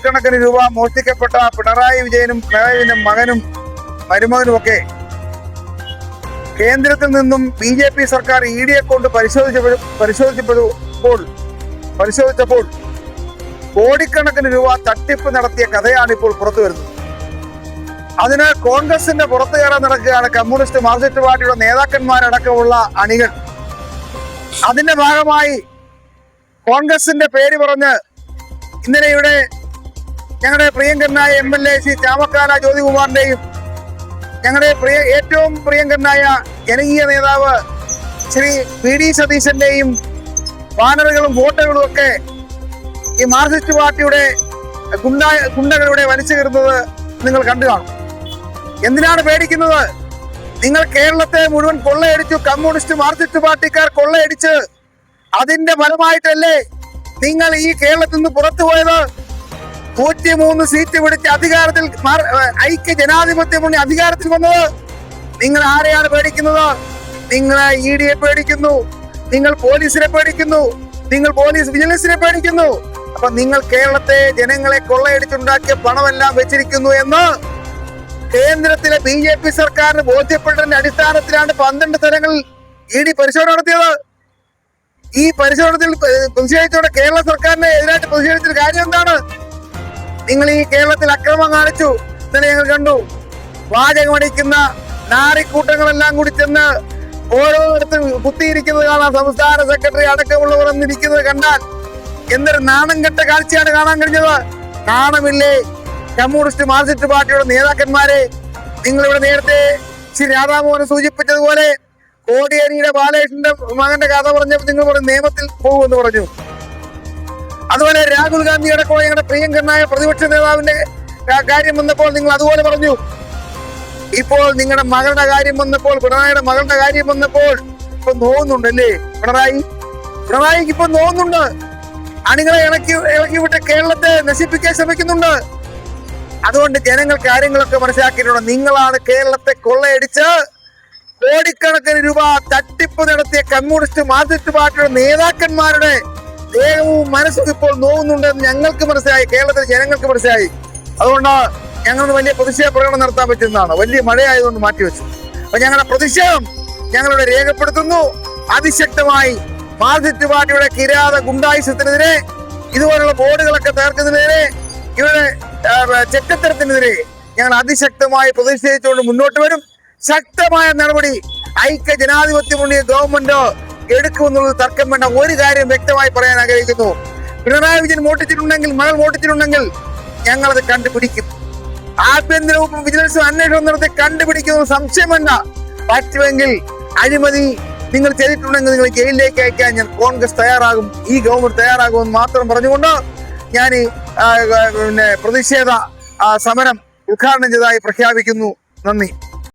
കോടിക്കണക്കിന് രൂപ മോഷ്ടിക്കപ്പെട്ട പിണറായി വിജയനും പിണറായിയുടെ മകനും മരുമകനുമൊക്കെ കേന്ദ്രത്തിൽ നിന്നും BJP സർക്കാർ ED കൊണ്ട് പരിശോധിച്ചപ്പോൾ കോടിക്കണക്കിന് രൂപ തട്ടിപ്പ് നടത്തിയ കഥയാണ് ഇപ്പോൾ പുറത്തു വരുന്നത്. അതിന് കോൺഗ്രസിന്റെ പുറത്തു കയറാൻ നടക്കുകയാണ് കമ്മ്യൂണിസ്റ്റ് മാർക്സിസ്റ്റ് പാർട്ടിയുടെ നേതാക്കന്മാരടക്കമുള്ള അണികൾ. അതിന്റെ ഭാഗമായി കോൺഗ്രസിന്റെ പേര് പറഞ്ഞ് ഇന്നലെ ഇവിടെ ഞങ്ങളുടെ പ്രിയങ്കരനായ MLA ശ്രീ ചാമക്കാല ജ്യോതികുമാറിന്റെയും ഞങ്ങളുടെ ഏറ്റവും പ്രിയങ്കരനായ ജനകീയ നേതാവ് ശ്രീ PD സതീശന്റെയും ബാനറുകളും വോട്ടുകളും ഒക്കെ ഈ മാർക്സിസ്റ്റ് പാർട്ടിയുടെ ഗുണ്ടകളുടെ വലിച്ചു കയറുന്നത് നിങ്ങൾ കണ്ടു കാണും. എന്തിനാണ് പേടിക്കുന്നത്? നിങ്ങൾ കേരളത്തെ മുഴുവൻ കൊള്ളയടിച്ചു. കമ്മ്യൂണിസ്റ്റ് മാർക്സിസ്റ്റ് പാർട്ടിക്കാർ കൊള്ളയടിച്ച് അതിന്റെ ഫലമായിട്ടല്ലേ നിങ്ങൾ ഈ കേരളത്തിൽ നിന്ന് പുറത്തു പോയത്? 103 സീറ്റ് പിടിച്ച് അധികാരത്തിൽ ഐക്യ ജനാധിപത്യ മുന്നണി അധികാരത്തിൽ വന്നത്. നിങ്ങൾ ആരെയാണ് പേടിക്കുന്നത്? നിങ്ങൾ ED പേടിക്കുന്നു, നിങ്ങൾ പോലീസിനെ പേടിക്കുന്നു, നിങ്ങൾ പോലീസ് വിജിലൻസിനെ പേടിക്കുന്നു. അപ്പൊ നിങ്ങൾ കേരളത്തെ ജനങ്ങളെ കൊള്ളയടിച്ചുണ്ടാക്കിയ പണമെല്ലാം വെച്ചിരിക്കുന്നു എന്ന് കേന്ദ്രത്തിലെ BJP സർക്കാരിന് ബോധ്യപ്പെട്ടതിന്റെ അടിസ്ഥാനത്തിലാണ് 12 സ്ഥലങ്ങളിൽ ED പരിശോധന നടത്തിയത്. ഈ പരിശോധനത്തിൽ പ്രതിഷേധിച്ചോടെ കേരള സർക്കാരിന് എതിരായിട്ട് പ്രതിഷേധിച്ചൊരു കാര്യം എന്താണ്? നിങ്ങൾ ഈ കേരളത്തിൽ അക്രമം കാണിച്ചു. ഇന്നലെ ഞങ്ങൾ കണ്ടു. വാചകമടിക്കുന്ന നാറിക്കൂട്ടങ്ങളെല്ലാം കൂടി ചെന്ന് ഓരോരുത്തരും കുത്തിയിരിക്കുന്നത് കാണാം. സംസ്ഥാന സെക്രട്ടറി അടക്കമുള്ളവർ എന്നിരിക്കുന്നത് കണ്ടാൽ എന്തൊരു നാണം കെട്ട കാഴ്ചയാണ് കാണാൻ കഴിഞ്ഞത്. നാണമില്ലേ കമ്മ്യൂണിസ്റ്റ് മാർക്സിസ്റ്റ് പാർട്ടിയുടെ നേതാക്കന്മാരെ? നിങ്ങളിവിടെ നേരത്തെ ശ്രീ രാധാമോഹൻ സൂചിപ്പിച്ചതുപോലെ കോടിയേരിയുടെ ബാലകൃഷ്ണന്റെ മകന്റെ കഥ പറഞ്ഞപ്പോൾ നിങ്ങൾ പറഞ്ഞു നിയമത്തിൽ പോകുമെന്ന് പറഞ്ഞു. അതുപോലെ രാഹുൽ ഗാന്ധി അടക്കം ഞങ്ങളുടെ പ്രിയങ്കരനായ പ്രതിപക്ഷ നേതാവിന്റെ കാര്യം വന്നപ്പോൾ നിങ്ങൾ അതുപോലെ പറഞ്ഞു. ഇപ്പോൾ നിങ്ങളുടെ മകളുടെ കാര്യം വന്നപ്പോൾ, പിണറായിയുടെ മകളുടെ കാര്യം വന്നപ്പോൾ ഇപ്പൊ നോവുന്നുണ്ടല്ലേ? പിണറായിക്ക് ഇപ്പൊ നോവുന്നുണ്ട്. അണികളെ ഇളക്കി വിട്ട് കേരളത്തെ നശിപ്പിക്കാൻ ശ്രമിക്കുന്നുണ്ട്. അതുകൊണ്ട് ജനങ്ങൾ കാര്യങ്ങളൊക്കെ മനസ്സിലാക്കിയിട്ടുണ്ട്. നിങ്ങളാണ് കേരളത്തെ കൊള്ളയടിച്ച് കോടിക്കണക്കിന് രൂപ തട്ടിപ്പ് നടത്തിയ കമ്മ്യൂണിസ്റ്റ് മാർക്സിസ്റ്റ് പാർട്ടിയുടെ നേതാക്കന്മാരുടെ ദേഹവും മനസ്സും ഇപ്പോൾ നോവുന്നുണ്ടെന്ന് ഞങ്ങൾക്ക് മനസ്സിലായി, കേരളത്തിലെ ജനങ്ങൾക്ക് മനസ്സിലായി. അതുകൊണ്ട് ഞങ്ങൾ വലിയ പ്രതിഷേധ പ്രകടനം നടത്താൻ പറ്റുന്നതാണ്. വലിയ മഴയായതുകൊണ്ട് മാറ്റിവെച്ചു. അപ്പൊ ഞങ്ങളുടെ പ്രതിഷേധം ഞങ്ങളിവിടെ രേഖപ്പെടുത്തുന്നു. അതിശക്തമായി മാർക്സിസ്റ്റ് പാർട്ടിയുടെ കിരാത ഗുണ്ടായുസത്തിനെതിരെ, ഇതുപോലുള്ള ബോർഡുകളൊക്കെ തകർക്കുന്നതിനെതിരെ, ഇവരുടെ ചെറ്റത്തരത്തിനെതിരെ ഞങ്ങൾ അതിശക്തമായി പ്രതിഷേധിച്ചുകൊണ്ട് മുന്നോട്ട് വരും. ശക്തമായ നടപടി ഐക്യ ജനാധിപത്യ മുന്നണി ഗവൺമെന്റ് എടുക്കുമെന്നുള്ളത് തർക്കം വേണ്ട. ഒരു കാര്യം വ്യക്തമായി പറയാൻ ആഗ്രഹിക്കുന്നു. പിണറായി വിജയൻ മോട്ടിച്ചിട്ടുണ്ടെങ്കിൽ, മകൾ മോട്ടിച്ചിട്ടുണ്ടെങ്കിൽ ഞങ്ങളത് കണ്ടുപിടിക്കും. ആഭ്യന്തര വകുപ്പും വിജിലൻസും അന്വേഷണം നടത്തി കണ്ടുപിടിക്കുന്നത് സംശയം വേണ്ട. പറ്റുമെങ്കിൽ അഴിമതി നിങ്ങൾ ചെയ്തിട്ടുണ്ടെങ്കിൽ നിങ്ങൾ ജയിലിലേക്ക് അയക്കാൻ ഞാൻ കോൺഗ്രസ് തയ്യാറാകും, ഈ ഗവൺമെന്റ് തയ്യാറാകുമെന്ന് മാത്രം പറഞ്ഞുകൊണ്ട് ഞാൻ പ്രതിഷേധ സമരം ഉദ്ഘാടനം ചെയ്തതായി പ്രഖ്യാപിക്കുന്നു. നന്ദി.